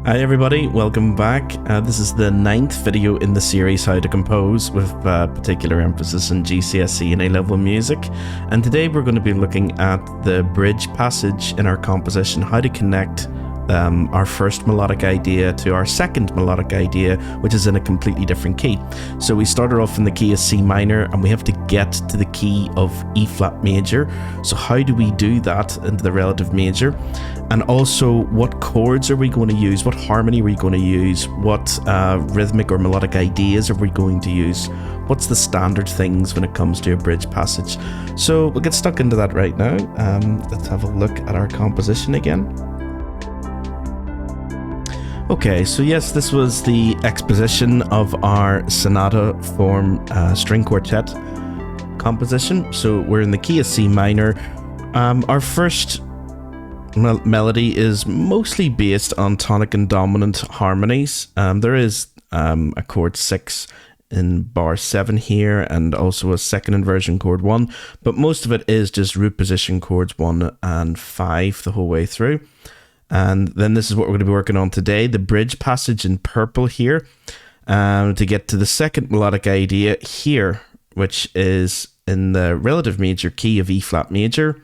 Hi everybody, welcome back. This is the 9th video in the series How to Compose, with particular emphasis on GCSE and A-level music. And today we're going to be looking at the bridge passage in our composition, how to connect our first melodic idea to our second melodic idea, which is in a completely different key. So we started off in the key of C minor and we have to get to the key of E flat major. So how do we do that into the relative major? And also, what chords are we going to use? What harmony are we going to use? What rhythmic or melodic ideas are we going to use? What's the standard things when it comes to a bridge passage? So we'll get stuck into that right now. Let's have a look at our composition again. Okay, so yes, this was the exposition of our sonata form string quartet composition. So we're in the key of C minor. Our first melody is mostly based on tonic and dominant harmonies. There is a chord 6 in bar 7 here, and also a second inversion chord 1, but most of it is just root position chords 1 and 5 the whole way through. And then this is what we're going to be working on today, the bridge passage in purple here, to get to the second melodic idea here, which is in the relative major key of E flat major.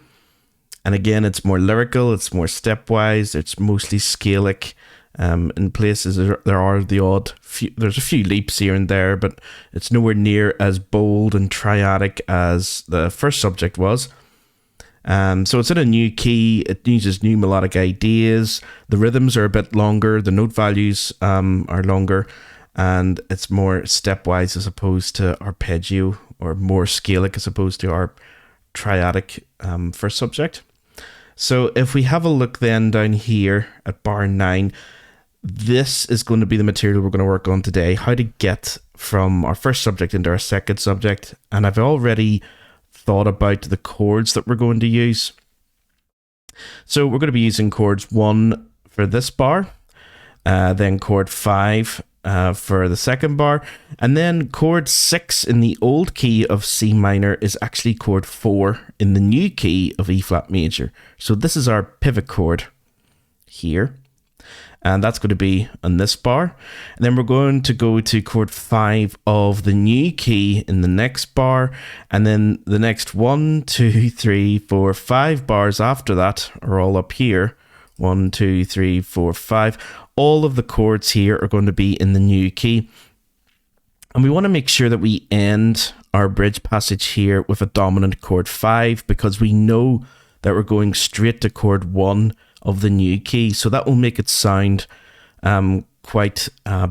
And again, it's more lyrical, it's more stepwise, it's mostly scalic. In places there are the odd there's a few leaps here and there, but it's nowhere near as bold and triadic as the first subject was. So it's in a new key, it uses new melodic ideas, the rhythms are a bit longer, the note values are longer, and it's more stepwise as opposed to arpeggio, or more scalic as opposed to our triadic first subject. So if we have a look then down here at bar 9, this is going to be the material we're going to work on today, how to get from our first subject into our second subject. And I've already thought about the chords that we're going to use. So we're going to be using chords 1 for this bar, then chord 5 for the second bar, and then chord 6 in the old key of C minor is actually chord 4 in the new key of E flat major. So this is our pivot chord here, and that's going to be on this bar. And then we're going to go to chord 5 of the new key in the next bar, and then the next 1, 2, 3, 4, 5 bars after that are all up here. 1, 2, 3, 4, 5. All of the chords here are going to be in the new key. And we want to make sure that we end our bridge passage here with a dominant chord 5, because we know that we're going straight to chord 1 of the new key. So that will make it sound quite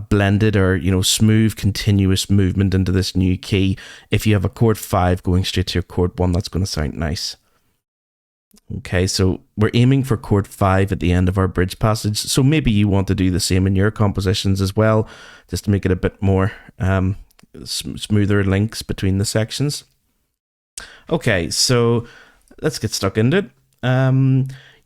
blended, or smooth, continuous movement into this new key. If you have a chord 5 going straight to your chord 1, that's going to sound nice. Okay, so we're aiming for chord 5 at the end of our bridge passage. So maybe you want to do the same in your compositions as well, just to make it a bit more smoother links between the sections. Okay, so let's get stuck into it.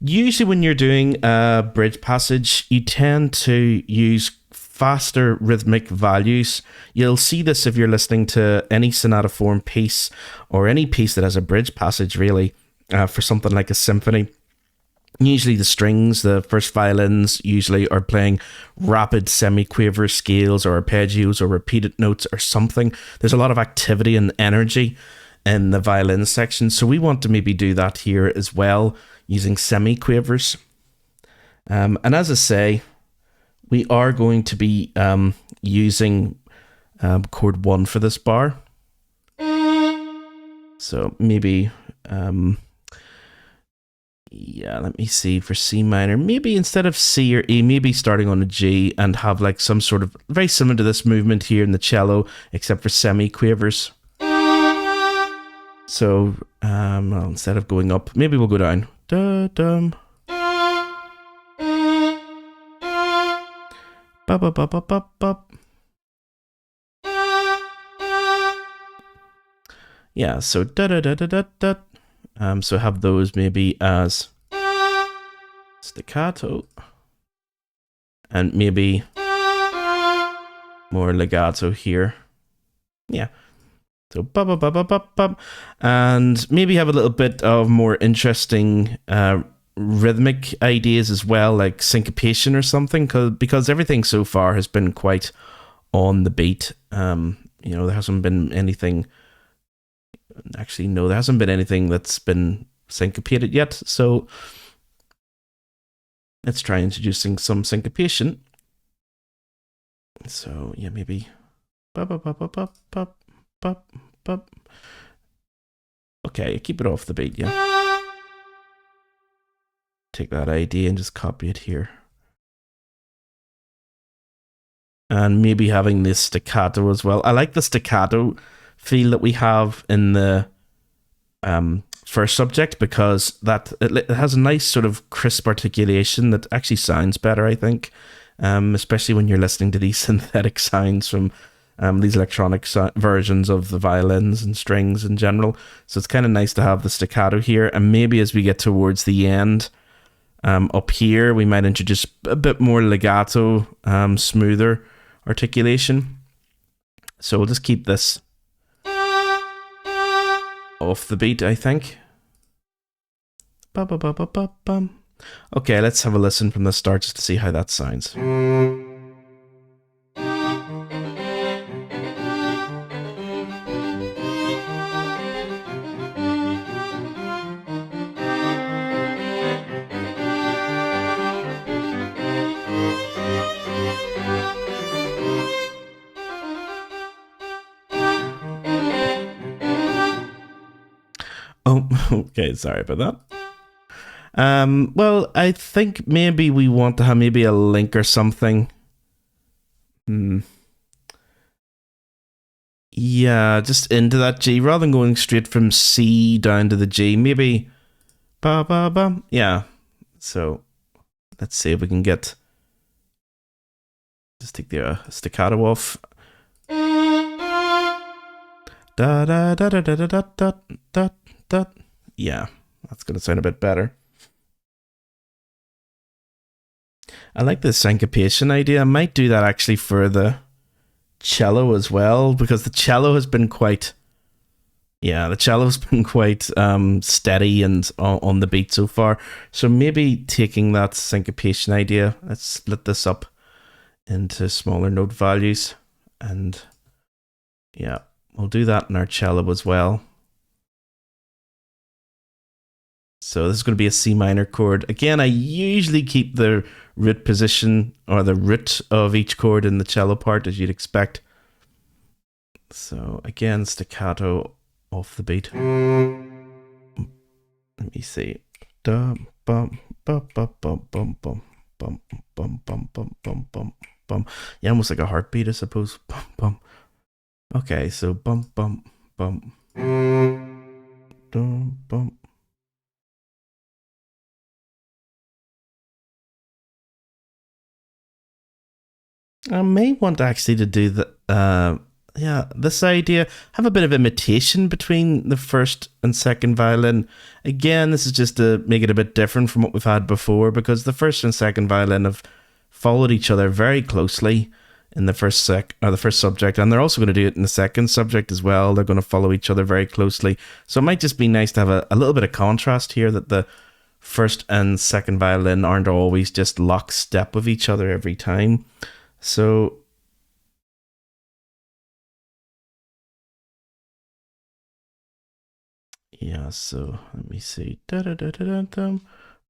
Usually when you're doing a bridge passage, you tend to use faster rhythmic values. You'll see this if you're listening to any sonata form piece, or any piece that has a bridge passage really. For something like a symphony, usually the strings, the first violins usually are playing rapid semi-quaver scales or arpeggios or repeated notes or something. There's a lot of activity and energy in the violin section, so we want to maybe do that here as well, using semi-quavers. And as I say, we are going to be using chord 1 for this bar. So maybe let me see, for C minor, maybe instead of C or E, maybe starting on a G, and have like some sort of very similar to this movement here in the cello, except for semi-quavers. So well, instead of going up, maybe we'll go down. Da-dum. Ba-ba-ba-ba-ba-ba. Yeah, so da-da-da-da-da-da. So have those maybe as staccato, and maybe more legato here. Yeah. So ba ba ba ba ba ba, and maybe have a little bit of more interesting rhythmic ideas as well, like syncopation or something, because everything so far has been quite on the beat. There hasn't been anything. Actually, no, there hasn't been anything that's been syncopated yet. So let's try introducing some syncopation. So yeah, maybe. Okay, keep it off the beat, yeah. Take that idea and just copy it here. And maybe having this staccato as well. I like the staccato feel that we have in the first subject, because it has a nice sort of crisp articulation that actually sounds better, I think, especially when you're listening to these synthetic sounds from these electronic versions of the violins and strings in general. So it's kind of nice to have the staccato here, and maybe as we get towards the end, up here, we might introduce a bit more legato, smoother articulation. So we'll just keep this off the beat, I think. Okay, let's have a listen from the start just to see how that sounds. Oh, okay, sorry about that. Well, I think maybe we want to have maybe a link or something. Yeah, just into that G rather than going straight from C down to the G. Maybe ba ba ba. Yeah. So let's see if we can get. Just take the staccato off. Da da da da da da da da da da. Yeah, that's gonna sound a bit better. I like the syncopation idea. I might do that actually for the cello as well, because the cello has been quite. Yeah, the cello's been quite steady and on the beat so far. So maybe taking that syncopation idea, let's split this up into smaller note values, and yeah, we'll do that in our cello as well. So this is going to be a C minor chord. Again, I usually keep the root position or the root of each chord in the cello part, as you'd expect. So again, staccato off the beat. Let me see. Dum bum bum bum bum bum bum bum bum bum bum bum bum bum. Yeah, almost like a heartbeat, I suppose. Bum bum. Okay, so bum bum bum. Dum bum. I may want actually to do this idea, have a bit of imitation between the first and second violin. Again, this is just to make it a bit different from what we've had before, because the first and second violin have followed each other very closely in the first subject, and they're also going to do it in the second subject as well. They're going to follow each other very closely. So it might just be nice to have a little bit of contrast here, that the first and second violin aren't always just lockstep with each other every time. So yeah, so let me see. Da da da da da dum,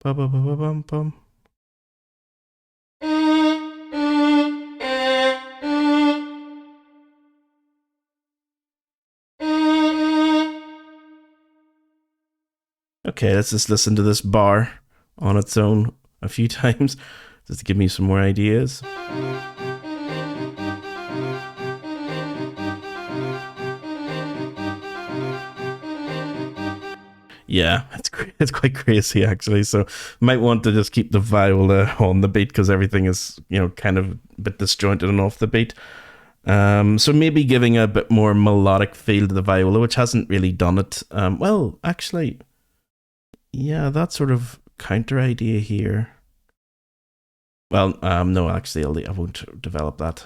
bum bum bum bum bum. Okay, let's just listen to this bar on its own a few times, just to give me some more ideas. Yeah, it's quite crazy actually. So might want to just keep the viola on the beat, because everything is kind of a bit disjointed and off the beat. So maybe giving a bit more melodic feel to the viola, which hasn't really done it. Well, actually, yeah, that sort of counter idea here. Well, no, actually, I won't develop that.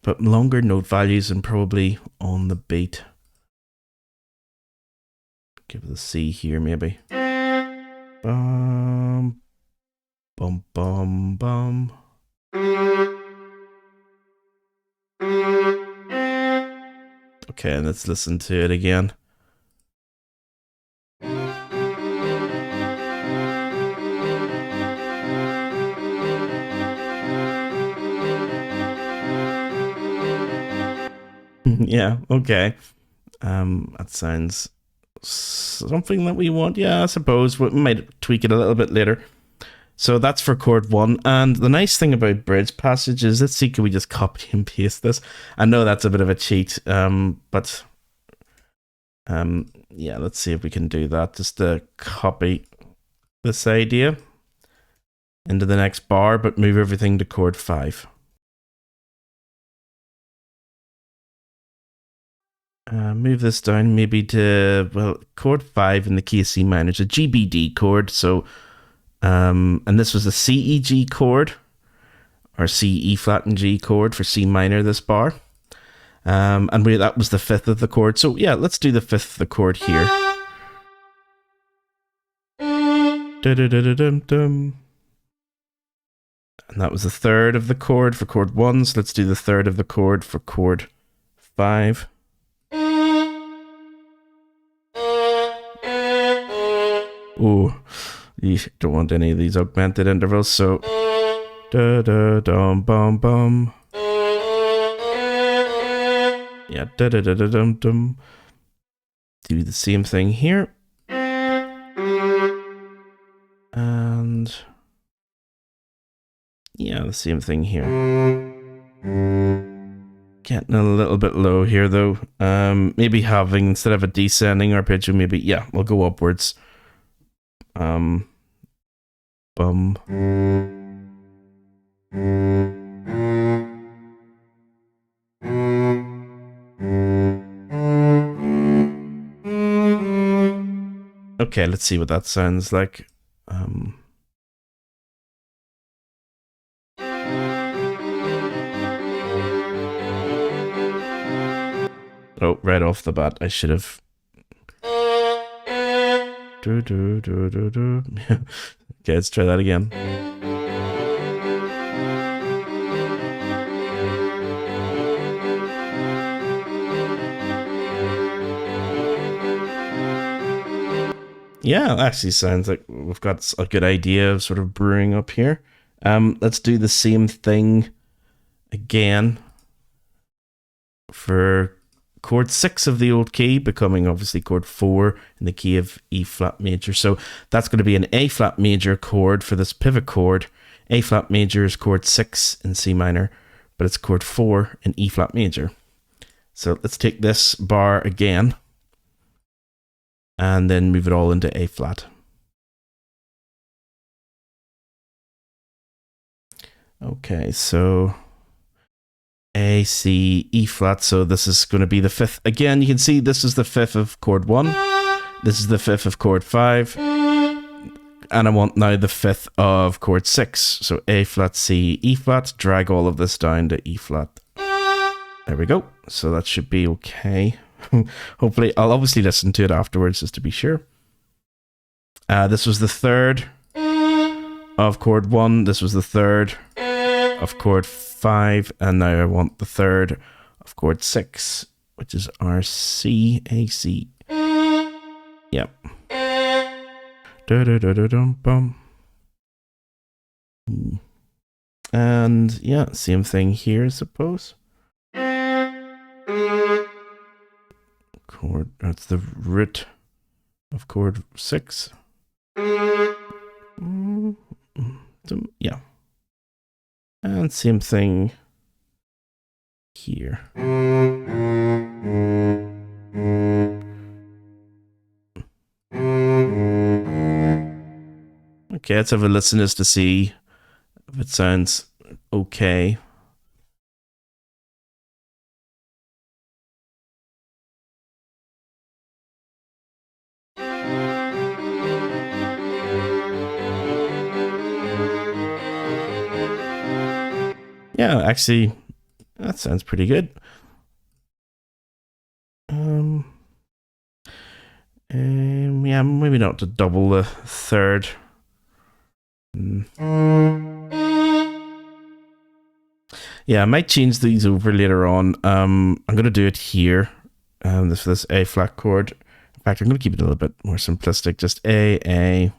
But longer note values and probably on the beat. Give it a C here, maybe. Bum, bum, bum, bum. Okay, let's listen to it again. Yeah, okay. That sounds something that we want. Yeah, I suppose we might tweak it a little bit later. So that's for chord 1. And the nice thing about bridge passages, let's see, can we just copy and paste this? I know that's a bit of a cheat, but yeah, let's see if we can do that. Just to copy this idea into the next bar, but move everything to chord 5. Move this down maybe to, well, chord 5 in the key of C minor. It's a GBD chord, so and this was a C E G chord, or C E flat and G chord for C minor, this bar. And that was the 5th of the chord. So yeah, let's do the 5th of the chord here. Da-da-da-da-dum-dum. And that was the 3rd of the chord for chord 1. So let's do the 3rd of the chord for chord 5. Oh, you don't want any of these augmented intervals. So da da dum bum bum. Yeah, da da da da dum dum. Do the same thing here. And yeah, the same thing here. Getting a little bit low here though. Maybe having, instead of a descending arpeggio, maybe, yeah, we'll go upwards. Bum. Okay, let's see what that sounds like. Oh, right off the bat, I should have. Okay, let's try that again. Yeah, it actually sounds like we've got a good idea of sort of brewing up here. Let's do the same thing again for chord 6 of the old key, becoming obviously chord 4 in the key of E flat major. So that's going to be an A flat major chord for this pivot chord. A flat major is chord 6 in C minor, but it's chord 4 in E flat major. So let's take this bar again and then move it all into A flat. Okay, so A, C, E flat. So this is going to be the 5th. Again, you can see this is the 5th of chord 1. This is the 5th of chord 5. And I want now the 5th of chord 6. So A flat, C, E flat. Drag all of this down to E flat. There we go. So that should be okay. Hopefully, I'll obviously listen to it afterwards just to be sure. This was the 3rd of chord 1. This was the 3rd of chord 5. And now I want the 3rd of chord 6, which is our C, A, C. Yep. Da-da-da-da-dum-bum. And yeah, same thing here, I suppose. Chord, that's the root of chord 6. Yeah. And same thing here. Okay, let's have a listen just to see if it sounds okay. Yeah, actually, that sounds pretty good. Yeah, maybe not to double the third. Yeah, I might change these over later on. I'm going to do it here. This A flat chord. In fact, I'm going to keep it a little bit more simplistic. Just A, A,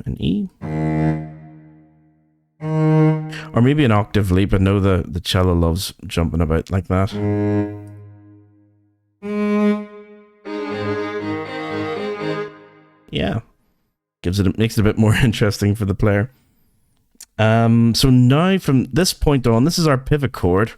and E. Or maybe an octave leap. I know the cello loves jumping about like that. Yeah. Makes it a bit more interesting for the player. So now from this point on, this is our pivot chord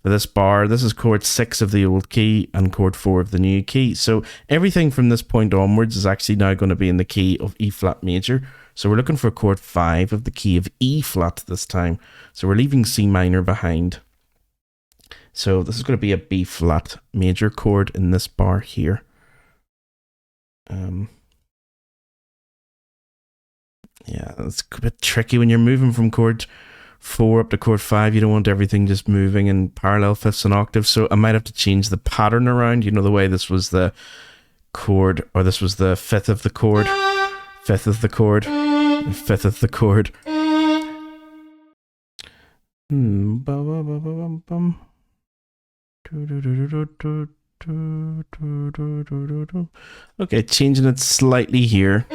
for this bar. This is chord 6 of the old key and chord 4 of the new key. So everything from this point onwards is actually now going to be in the key of E flat major. So we're looking for chord 5 of the key of E flat this time. So we're leaving C minor behind. So this is going to be a B flat major chord in this bar here. Yeah, it's a bit tricky when you're moving from chord 4 up to chord 5. You don't want everything just moving in parallel fifths and octaves. So I might have to change the pattern around. You know, the way this was the chord, or this was the fifth of the chord, fifth of the chord, fifth of the chord. Okay, changing it slightly here.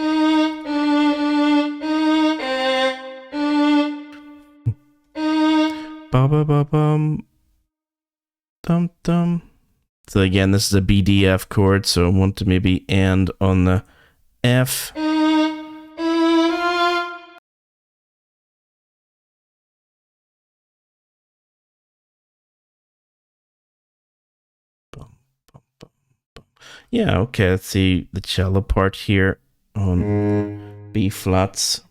Dum dum. So again, this is a BDF chord, so I want to maybe end on the F. Yeah, okay, let's see the cello part here on B flats.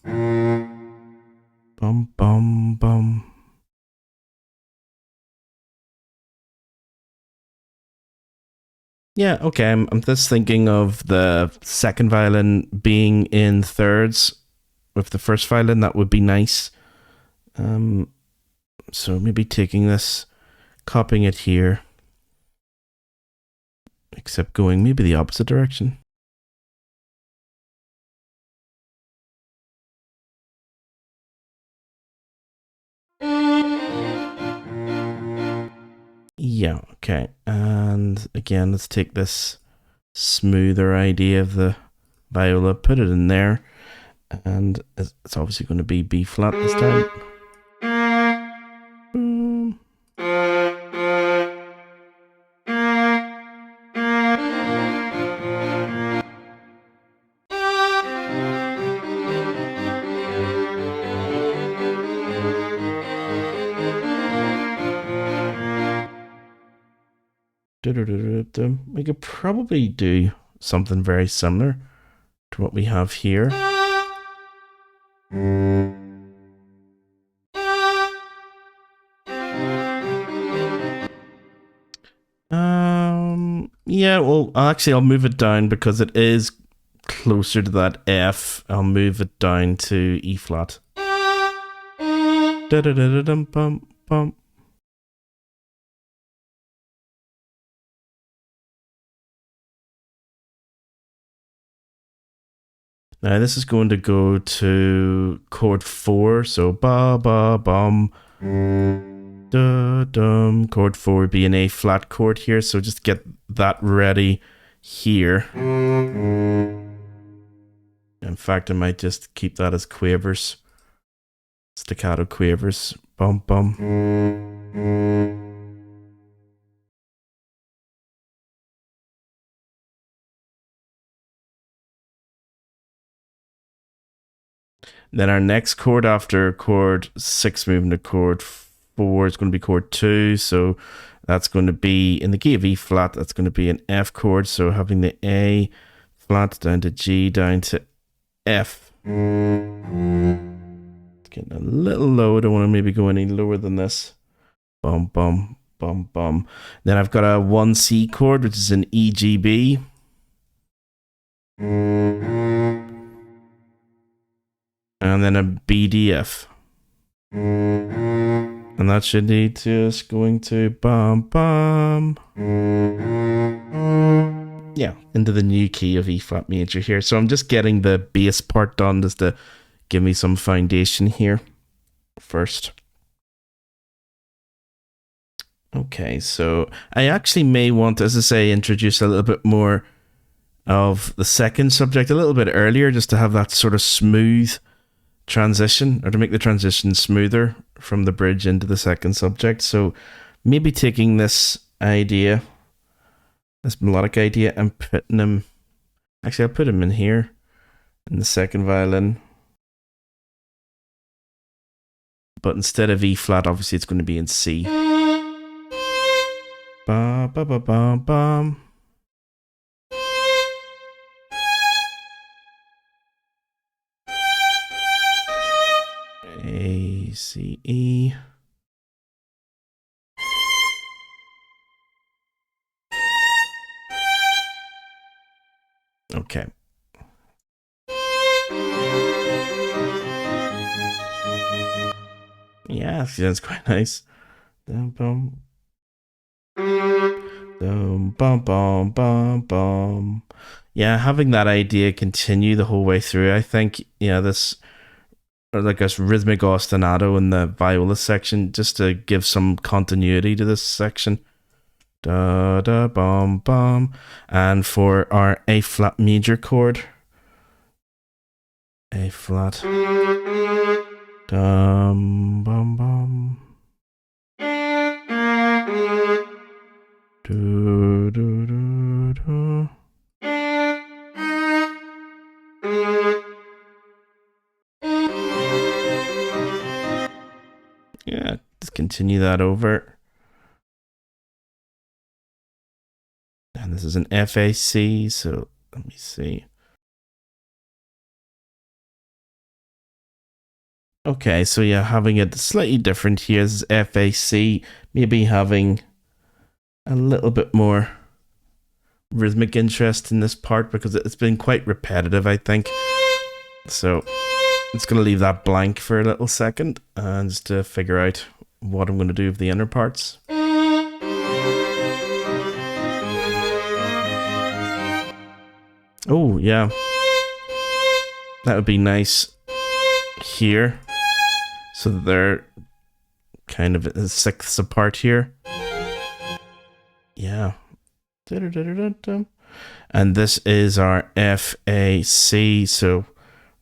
Bum bum bum. Yeah, okay, I'm just thinking of the second violin being in thirds with the first violin. That would be nice. So maybe taking this, copying it here, except going maybe the opposite direction. Yeah, okay. And again, let's take this smoother idea of the viola, put it in there, and it's obviously going to be B flat this time. We could probably do something very similar to what we have here. Yeah, well, actually, I'll move it down because it is closer to that F. I'll move it down to E flat. Da-da-da-da-dum-bum-bum. Now this is going to go to chord 4, so ba ba bum, da dum. Chord 4 would be an A flat chord here, so just get that ready here. In fact, I might just keep that as quavers, staccato quavers, bum bum. Then our next chord after chord 6 moving to chord 4 is going to be chord 2. So that's going to be in the key of E flat. That's going to be an F chord. So having the A flat down to G down to F. It's getting a little low. I don't want to maybe go any lower than this. Bum bum bum bum. Then I've got a 1C chord, which is an E G B. And then a BDF. And And that should lead to us going to bum bum. Yeah, into the new key of E flat major here. So I'm just getting the bass part done just to give me some foundation here first. Okay, so I actually may want, as I say, introduce a little bit more of the second subject a little bit earlier, just to have that sort of smooth transition, or to make the transition smoother from the bridge into the second subject. So maybe taking this idea, this melodic idea, and putting them, actually I'll put them in here in the second violin, but instead of E flat, obviously it's going to be in C. Ba ba ba ba bum. A C E. Okay. Yeah, that's quite nice. Dum bum. Dum bum bum bum bum. Yeah, having that idea continue the whole way through, I think, this, or like a rhythmic ostinato in the viola section, just to give some continuity to this section. Da da bum bum. And for our A flat major chord, A flat, dum bum bum, do do do do. Yeah, just continue that over. And this is an FAC, so let me see. Okay, so yeah, having it slightly different here. This is FAC, maybe having a little bit more rhythmic interest in this part, because it's been quite repetitive, I think. So it's going to leave that blank for a little second, and just to figure out what I'm going to do with the inner parts. Oh, yeah. That would be nice here, so that they're kind of sixths apart here. Yeah. And this is our FAC, so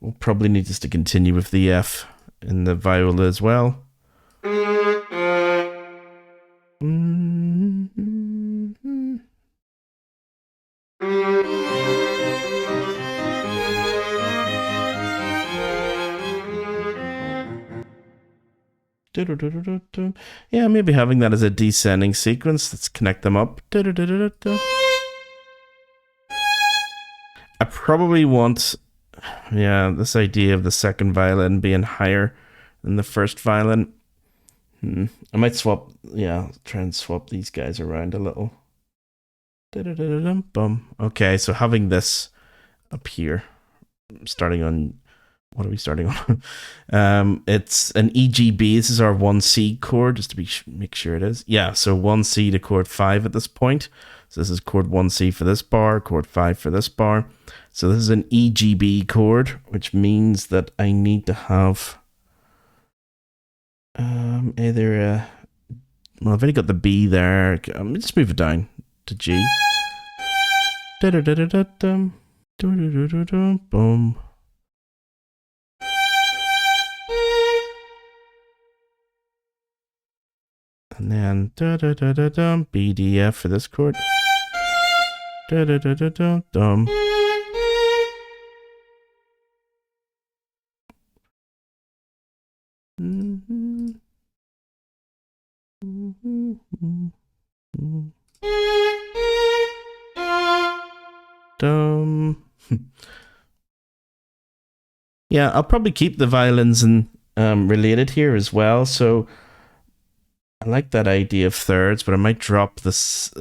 we'll probably need just to continue with the F in the viola as well. Yeah, maybe having that as a descending sequence. Let's connect them up. I probably want, this idea of the second violin being higher than the first violin. I might swap, try and swap these guys around a little. Okay, so having this up here, starting on, what are we starting on? It's an EGB. This is our 1C chord, just to make sure it is. Yeah, so 1C to chord 5 at this point. So this is chord 1C for this bar, chord 5 for this bar. So this is an EGB chord, which means that I need to have either I've already got the B there. Just move it down to G. Boom. And then B, D, F for this chord. Dum. Dum. Yeah, I'll probably keep the violins and related here as well. So I like that idea of thirds, but I might drop this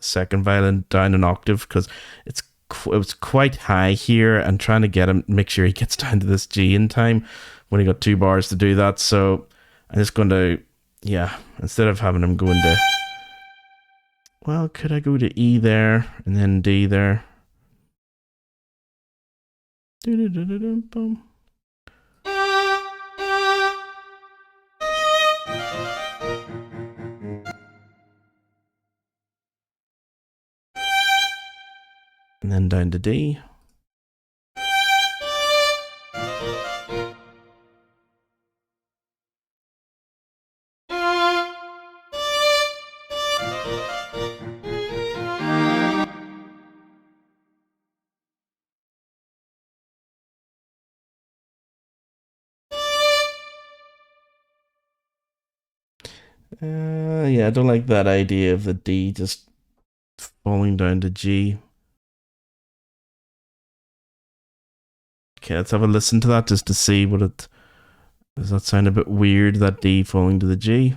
second violin down an octave, because it was quite high here, and trying to get him, make sure he gets down to this G in time when he got 2 bars to do that. So I'm just going to yeah, instead of having them go into, well, could I go to E there and then D there? And then down to D. Yeah, I don't like that idea of the D just falling down to G. Okay, let's have a listen to that just to see what it... Does that sound a bit weird, that D falling to the G?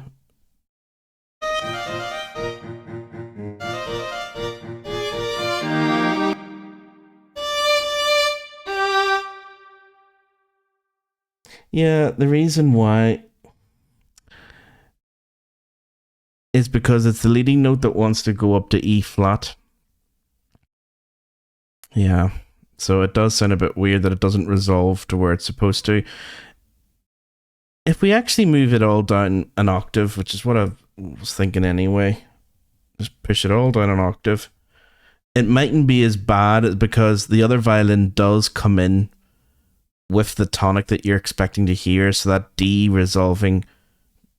Yeah, the reason why is because it's the leading note that wants to go up to E flat. Yeah, so it does sound a bit weird that it doesn't resolve to where it's supposed to. If we actually move it all down an octave, which is what I was thinking anyway, just push it all down an octave, it mightn't be as bad because the other violin does come in with the tonic that you're expecting to hear, so that D resolving,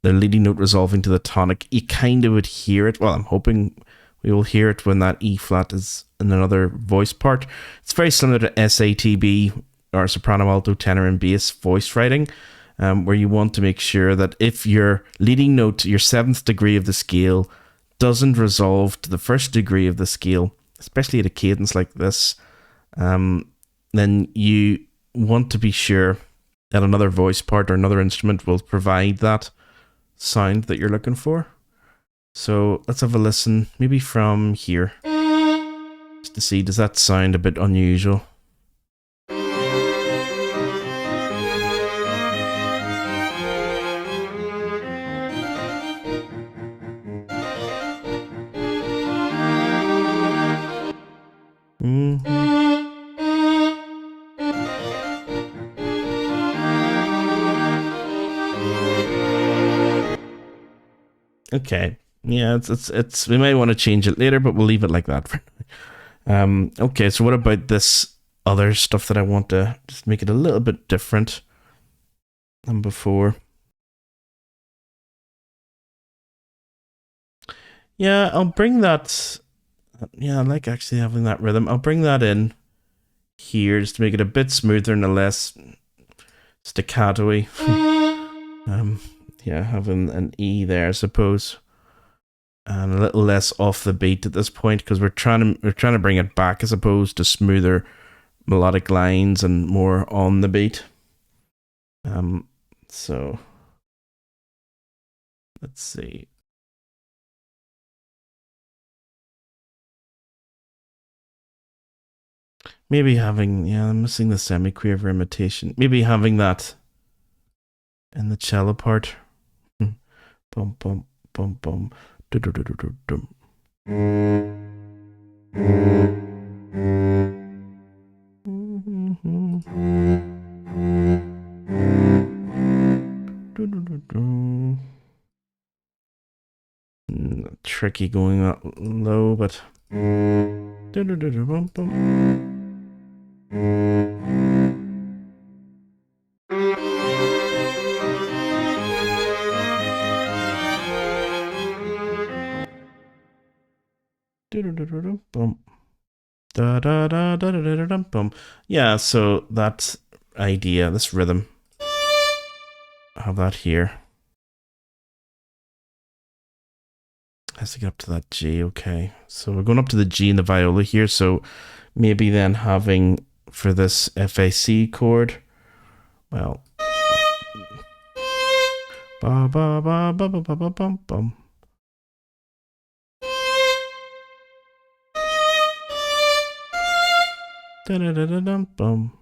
the leading note resolving to the tonic, you kind of would hear it. Well, I'm hoping we will hear it when that E flat is in another voice part. It's very similar to SATB, or soprano, alto, tenor, and bass voice writing, where you want to make sure that if your leading note, your seventh degree of the scale, doesn't resolve to the first degree of the scale, especially at a cadence like this, then you want to be sure that another voice part or another instrument will provide that sound that you're looking for. So let's have a listen, maybe from here, just to see, does that sound a bit unusual? Okay. Yeah, it's we may want to change it later, but we'll leave it like that for now. Okay, so what about this other stuff that I want to just make it a little bit different than before? Yeah, I'll bring that. Yeah, I like actually having that rhythm. I'll bring that in here just to make it a bit smoother and a less staccato-y. Yeah, having an E there, I suppose, and a little less off the beat at this point because we're trying to bring it back, as opposed to smoother melodic lines and more on the beat. So let's see. Maybe having, yeah, I'm missing the semiquaver imitation. Maybe having that in the cello part. Bum bum bum bum. Dum. Tricky going that low, but yeah, so that idea, this rhythm, I have that here. Has to get up to that G. Okay, so we're going up to the G in the viola here, so maybe then having for this FAC chord, well, ba ba ba ba ba ba ba bum bum. Bum.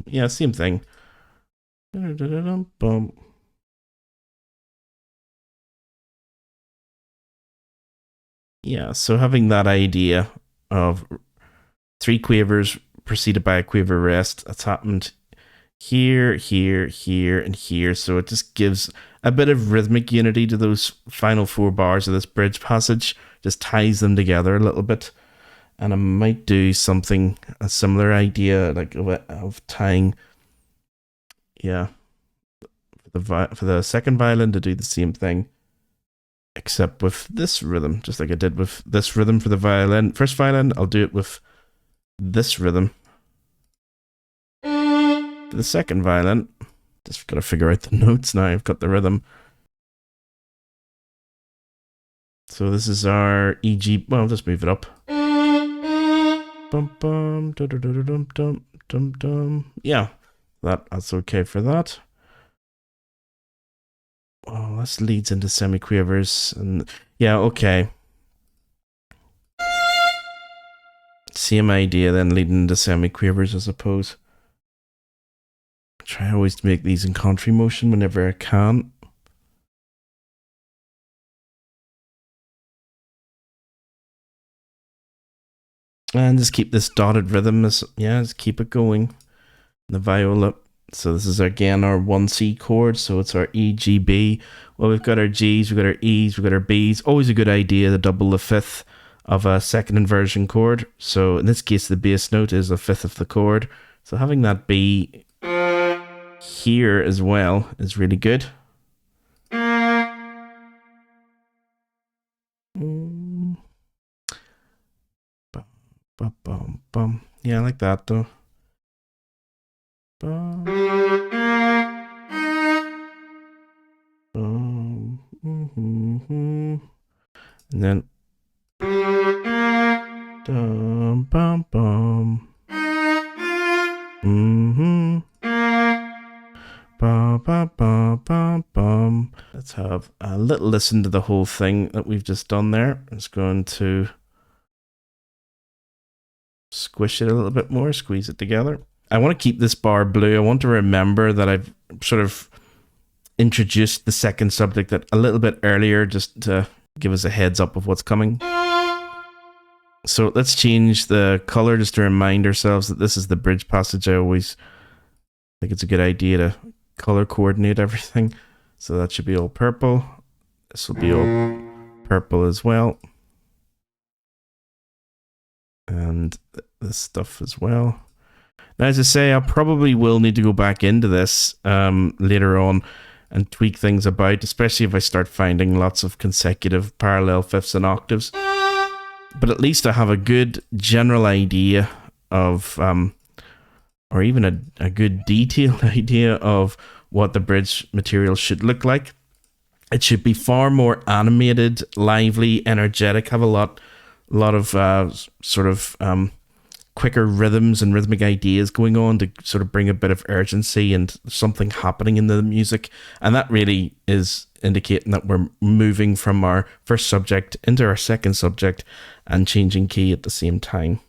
Yeah, same thing. Bum. Yeah, so having that idea of 3 quavers preceded by a quaver rest, that's happened here, here, here, and here. So it just gives a bit of rhythmic unity to those final 4 bars of this bridge passage, just ties them together a little bit. And I might do something, a similar idea, like of tying, yeah, for the second violin to do the same thing, except with this rhythm, just like I did with this rhythm for the violin. First violin, I'll do it with this rhythm. For the second violin, just gotta figure out the notes now. I've got the rhythm. So this is our E G. Well, I'll just move it up. Bum bum dum dum dum dum dum dum. Yeah, that's okay for that. Oh, this leads into semiquavers, and yeah, okay. Same idea then, leading into semiquavers, I suppose. Try always to make these in country motion whenever I can. And just keep this dotted rhythm. Just keep it going. The viola. So this is again our 1C chord. So it's our E, G, B. Well, we've got our G's, we've got our E's, we've got our B's. Always a good idea to double the fifth of a second inversion chord. So in this case, the bass note is a fifth of the chord. So having that B here as well is really good. Yeah, I like that though. And then let's have a little listen to the whole thing that we've just done there. It's going to squish it a little bit more, squeeze it together. I want to keep this bar blue. I want to remember that I've sort of introduced the second subject a little bit earlier, just to give us a heads up of what's coming. So let's change the color just to remind ourselves that this is the bridge passage. I always think it's a good idea to color coordinate everything. So that should be all purple. This will be all purple as well. And this stuff as well. Now, as I say, I probably will need to go back into this later on and tweak things about, especially if I start finding lots of consecutive parallel fifths and octaves. But at least I have a good general idea of, or even a good detailed idea of what the bridge material should look like. It should be far more animated, lively, energetic, have a lot of sort of quicker rhythms and rhythmic ideas going on to sort of bring a bit of urgency and something happening in the music. And that really is indicating that we're moving from our first subject into our second subject and changing key at the same time.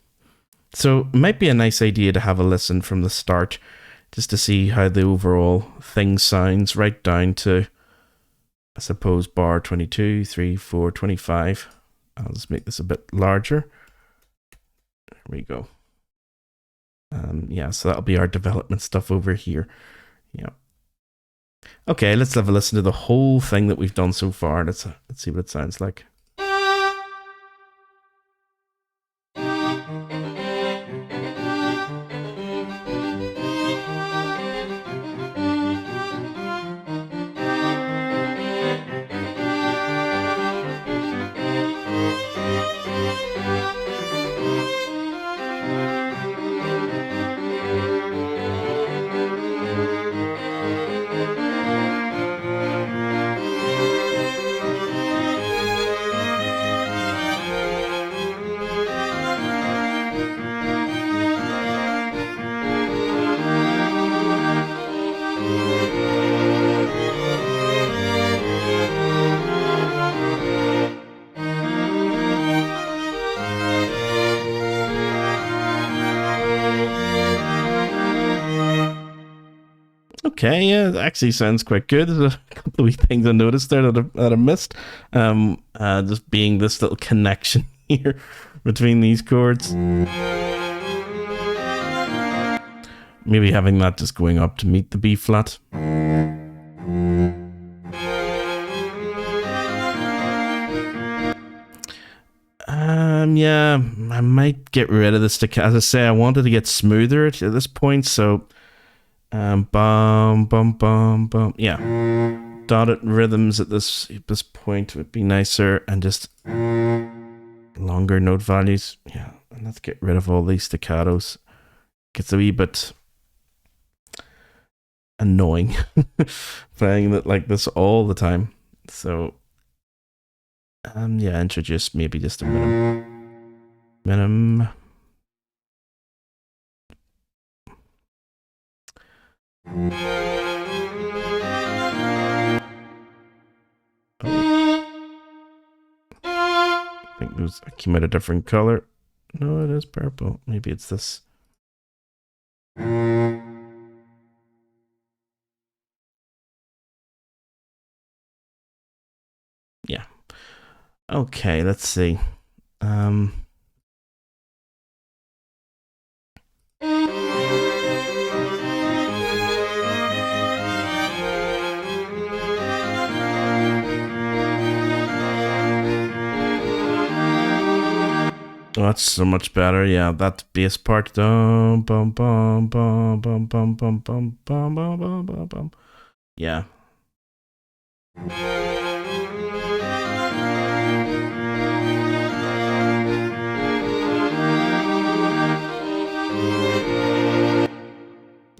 So it might be a nice idea to have a listen from the start just to see how the overall thing sounds right down to, I suppose, bar 22, 3, 4, 25. I'll just make this a bit larger. There we go. Yeah, so that'll be our development stuff over here. Yeah. Okay, let's have a listen to the whole thing that we've done so far. Let's see what it sounds like. Okay, yeah, it actually sounds quite good. There's a couple of wee things I noticed there that I missed. Just being this little connection here between these chords. Maybe having that just going up to meet the B flat. Yeah, I might get rid of the staccato. As I say, I wanted to get smoother at this point, so bum bum bum bum. Yeah, dotted rhythms at this point would be nicer, and just longer note values. Yeah, and let's get rid of all these staccatos. Gets a wee bit annoying playing it like this all the time. So yeah, introduce maybe just a minimum. I think there's I came out a different color. No, it is purple. Maybe it's this. Yeah. Okay, let's see. Oh, that's so much better. Yeah, that bass part. Bum bum bum bum bum bum bum bum bum bum bum bum. Yeah.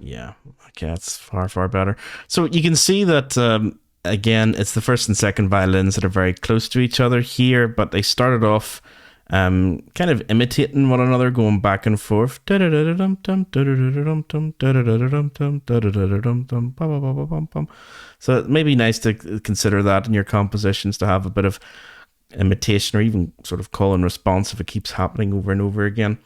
Yeah. Okay, that's far better. So you can see that again, it's the first and second violins that are very close to each other here, but they started off kind of imitating one another, going back and forth. So it may be nice to consider that in your compositions, to have a bit of imitation or even sort of call and response if it keeps happening over and over again.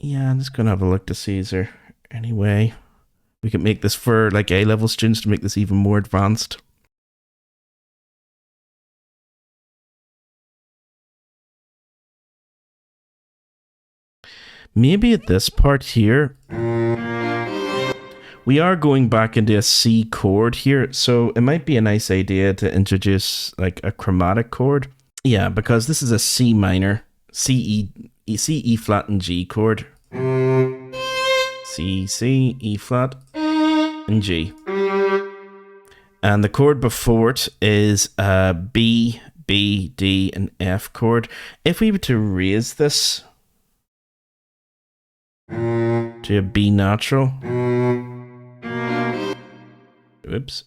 Yeah, I'm just gonna have a look to see is there any way we can make this for like A-level students to make this even more advanced. Maybe at this part here, we are going back into a C chord here, so it might be a nice idea to introduce like a chromatic chord. Yeah, because this is a C minor, C, E flat and G chord. C, E flat, and G. And the chord before it is B, D, and F chord. If we were to raise this to a B natural, oops,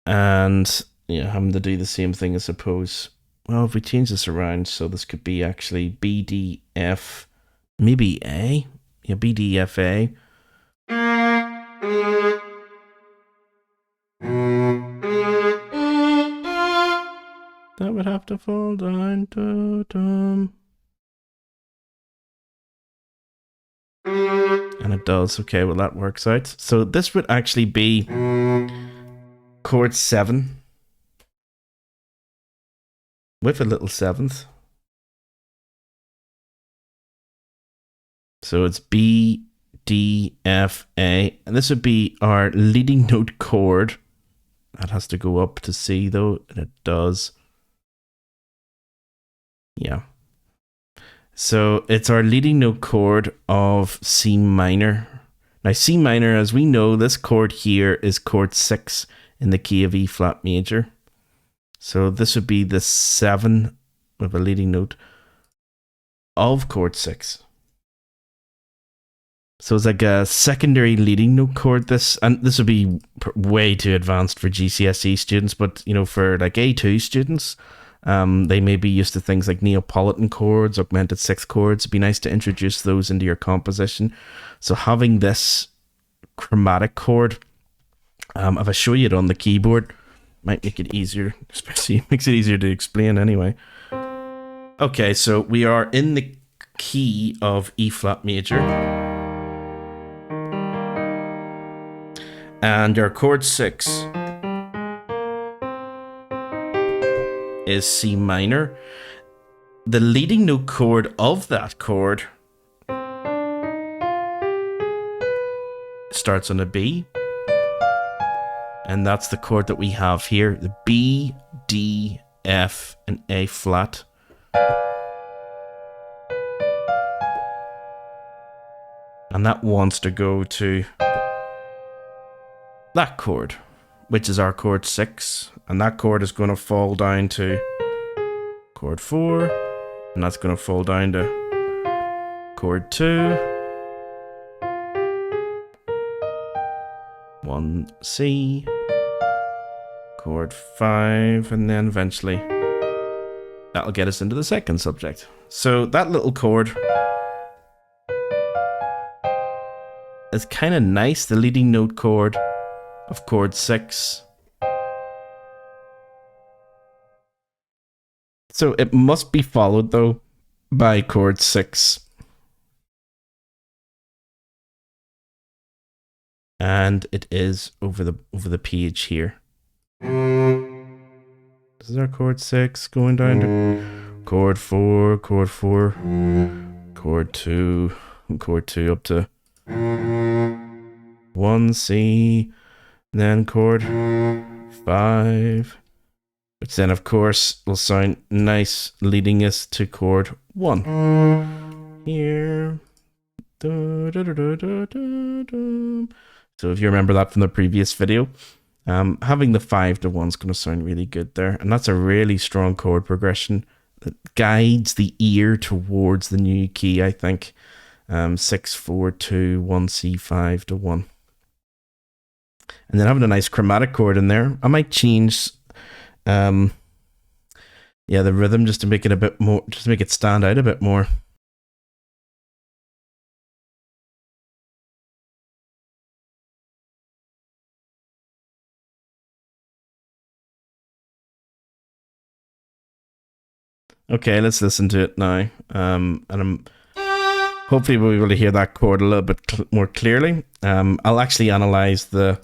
and yeah, having to do the same thing, I suppose. Well, if we change this around, so this could be actually B, D, F, maybe A. Yeah, B, D, F, A. That would have to fall down to dum. And it does. Okay, well that works out. So this would actually be chord 7 with a little 7th. So it's B, D, F, A. And this would be our leading note chord. That has to go up to C though, and it does. Yeah. So it's our leading note chord of C minor. Now C minor, as we know, this chord here is chord 6 in the key of E flat major. So this would be the 7 with a leading note of chord 6. So it's like a secondary leading note chord. This would be way too advanced for GCSE students, but you know, for like A2 students, they may be used to things like Neapolitan chords, augmented sixth chords. It'd be nice to introduce those into your composition. So having this chromatic chord, if I show you it on the keyboard, might make it easier, especially makes it easier to explain anyway. Okay, so we are in the key of E flat major. And our chord 6 is C minor. The leading note chord of that chord starts on a B. And that's the chord that we have here, the B, D, F, and A flat. And that wants to go to that chord, which is our chord 6. And that chord is going to fall down to chord 4. And that's going to fall down to chord 2. 1 C. Chord 5. And then eventually that'll get us into the second subject. So that little chord is kind of nice, the leading note chord of chord 6. So it must be followed though by chord 6. And it is over the page here. This is our chord 6 going down to chord 4, chord 4, chord 2, and chord 2 up to 1 C, and then chord 5, which then of course will sound nice leading us to chord 1 here. So if you remember that from the previous video, having the 5 to 1 is going to sound really good there, and that's a really strong chord progression that guides the ear towards the new key, I think. 6 4 2 1 C 5 to 1. And then having a nice chromatic chord in there. I might change the rhythm just to make it a bit more, just to make it stand out a bit more. Okay, let's listen to it now. And I'm hopefully we'll be able to hear that chord a little bit more clearly. I'll actually analyze the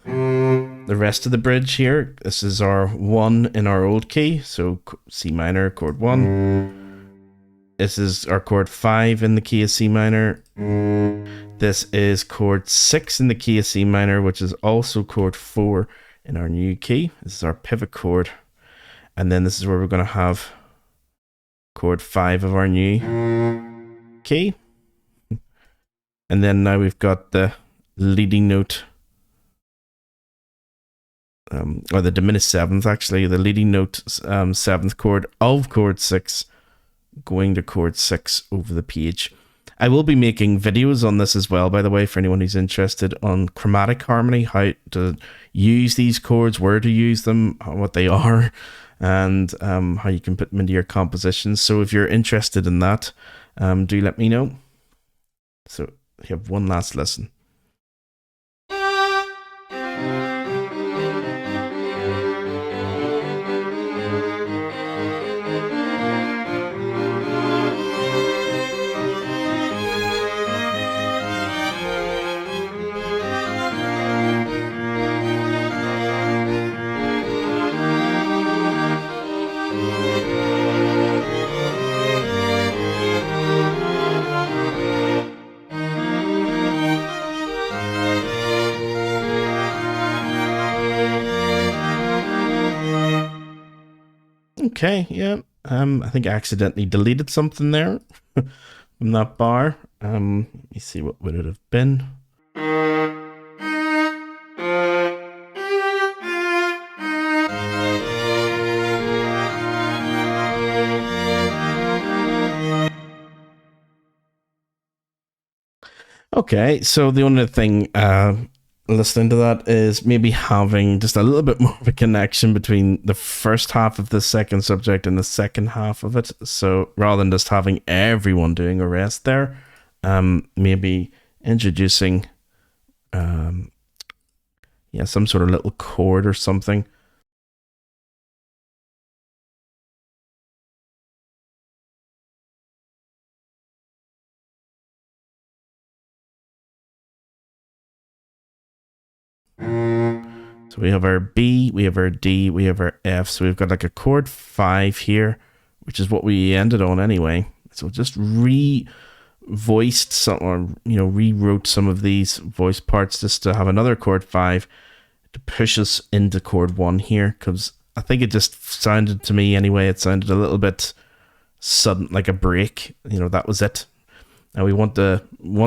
rest of the bridge here. This is our 1 in our old key, so C minor, chord 1. This is our chord 5 in the key of C minor. This is chord 6 in the key of C minor, which is also chord 4 in our new key. This is our pivot chord. And then this is where we're going to have chord 5 of our new key. And then now we've got the leading note, or the diminished 7th actually, the leading note 7th chord of chord 6 going to chord 6 over the page. I will be making videos on this as well, by the way, for anyone who's interested, on chromatic harmony, how to use these chords, where to use them, what they are, and how you can put them into your compositions. So if you're interested in that, do let me know. So we have one last listen. Okay, yeah. I think I accidentally deleted something there from that bar. Let me see, what would it have been? Okay, so the only thing listening to that is maybe having just a little bit more of a connection between the first half of the second subject and the second half of it. So rather than just having everyone doing a rest there, maybe introducing some sort of little chord or something. So we have our B, we have our D, we have our F. So we've got like a chord 5 here, which is what we ended on anyway. So just voiced some, or rewrote some of these voice parts just to have another chord 5 to push us into chord 1 here, because I think it just sounded to me anyway, it sounded a little bit sudden, like a break. That was it. Now we want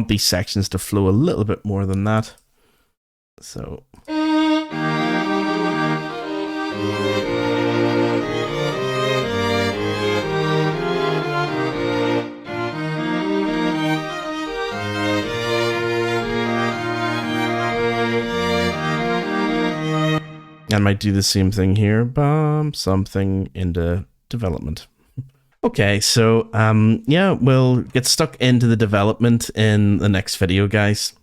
these sections to flow a little bit more than that. So I might do the same thing here. Bump something into development. Okay, so yeah, we'll get stuck into the development in the next video, guys.